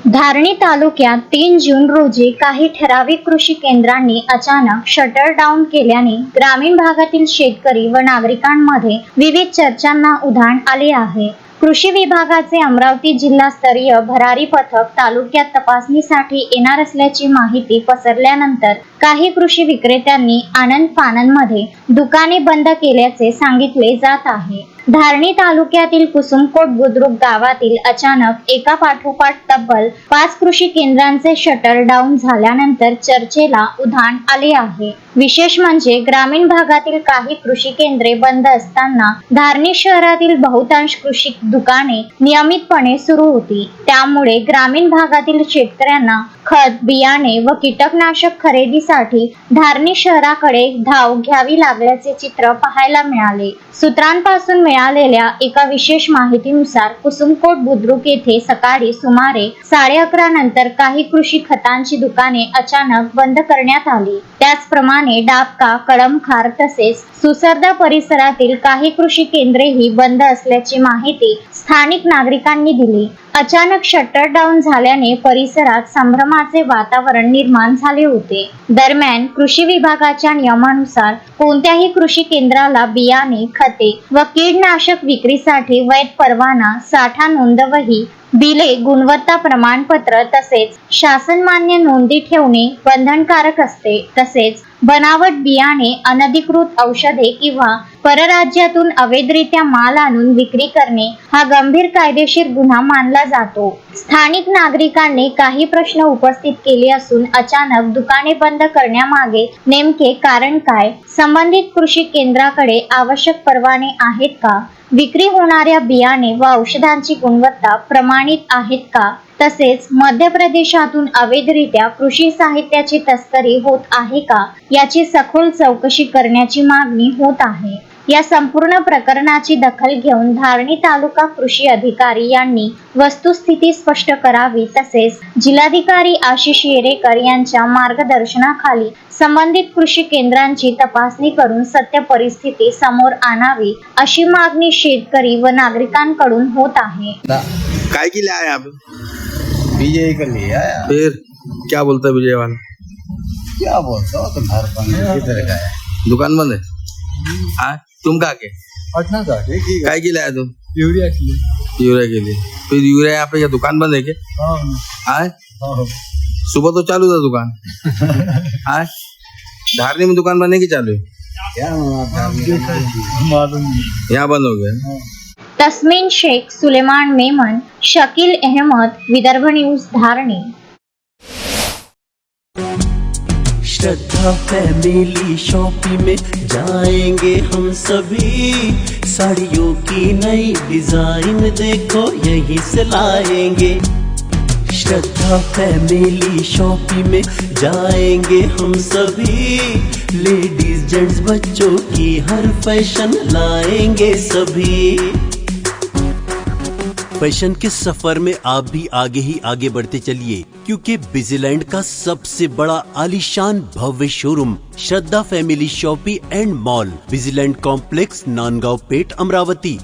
धारणी तालुक्यात 3 जून रोजी काही ठराविक कृषी केंद्रांनी अचानक शटर डाऊन केल्याने ग्रामीण भागातील शेतकरी व नागरिकांमध्ये विविध चर्चांना उधाण आले आहे। कृषी विभागाचे अमरावती जिल्हास्तरीय भरारी पथक तालुक्यात तपासणीसाठी येणार असल्याची माहिती पसरल्यानंतर काही कृषी विक्रेत्यांनी आनंद फानंदमध्ये दुकाने बंद केल्याचे सांगितले जात आहे। धारणी तालुक्यातील कुसुमकोट बुद्रुक गावातील अचानक एका पाठोपाठ तब्बल 5 कृषी केंद्रांचे शटर डाऊन झाल्यानंतर चर्चेला उधाण आले आहे। विशेष म्हणजे ग्रामीण भागातील काही कृषी केंद्रे बंद असताना धारणी शहरातील बहुतांश कृषी दुकाने नियमितपणे सुरू होती। त्यामुळे ग्रामीण भागातील शेतकऱ्यांना खत, बियाणे व कीटकनाशक खरेदीसाठी धारणी शहराकडे धाव घ्यावी लागल्याचे चित्र पाहायला मिळाले। सूत्रांपासून मिळालेल्या एका विशेष माहितीनुसार कुसुमकोट बुद्रुक येथे सकाळी सुमारे 11:30 नंतर काही कृषी खतांची दुकाने अचानक बंद करण्यात आली। त्याचप्रमाणे डाबका, कळमखार तसेच सुसर्दा परिसरातील काही कृषी केंद्रेही बंद असल्याची माहिती स्थानिक नागरिकांनी दिली। अचानक शटर डाऊन झाल्याने परिसरात संभ्रमाचे वातावरण निर्माण झाले होते। दरम्यान कृषी विभागाच्या नियमानुसार कोणत्याही कृषी केंद्राला बियाणे, खते व कीटकनाशक विक्रीसाठी वैध परवाना, साठा नोंदवही, बिले, गुणवत्ता प्रमाणपत्र तसेच शासनमान्य नोंदी ठेवणे बंधनकारक असते। तसेच बनावट बियाणे, अनधिकृत औषधे किंवा परराज्यातून अवैधरित्या माल आणून विक्री करणे हा गंभीर कायदेशीर गुन्हा मानला जातो। स्थानिक नागरिकांनी काही प्रश्न उपस्थित केले असून अचानक दुकाने बंद करण्यामागे नेमके कारण काय? संबंधित कृषी केंद्राकडे आवश्यक परवाने आहेत का? विक्री होणाऱ्या बियाणे व औषधांची गुणवत्ता प्रमाणित आहेत का? तसेच मध्य प्रदेशातून अवैधरित्या कृषी साहित्याची तस्करी होत आहे का? याची सखोल चौकशी करण्याची मागणी होत आहे। या संपूर्ण प्रकरणाची दखल घेऊन धारणी तालुका कृषी अधिकारी यांनी वस्तुस्थिती स्पष्ट करावी तसेच जिल्हाधिकारी आशिष येरेकर यांच्या मार्गदर्शनाखाली संबंधित कृषी केंद्रांची तपासणी करून सत्य परिस्थिती समोर आणावी अशी मागणी शेतकरी व नागरिकांकडून होत आहे। काय के लिए आए आप? विजय के लिए आया। फिर क्या बोलता है विजय वाला? क्या बोलता हो तो घर पर किधर का है? दुकान बंद है। हाँ, तुम कहाँ के? पटना का ठीक है। काय के लिए आए तुम? यूरिया के लिए। यूरिया के लिए। फिर यूरिया यहाँ पे क्या दुकान बंद है क्या? हाँ हाँ, सुबह तो चालू था दुकान। हाँ, धारनी में दुकान बंद है कि चालू है? क्या मालूम नहीं। यहाँ बंद हो गया। तस्मीन शेख, सुलेमान मेमन, शकील अहमद, विदर्भ न्यूज, धारणी। श्रद्धा फैमिली शॉपिंग में जाएंगे हम सभी, साड़ियों की नई डिजाइन देखो यहीं से लाएंगे। श्रद्धा फैमिली शॉपिंग में जाएंगे हम सभी, लेडीज जेंट्स बच्चों की हर फैशन लाएंगे सभी। फैशन के सफर में आप भी आगे ही आगे बढ़ते चलिए, क्योंकि बिजीलैंड का सबसे बड़ा आलीशान भव्य showroom Shraddha family shopping and mall, Busyland complex, Nandgaon Peth, Amravati.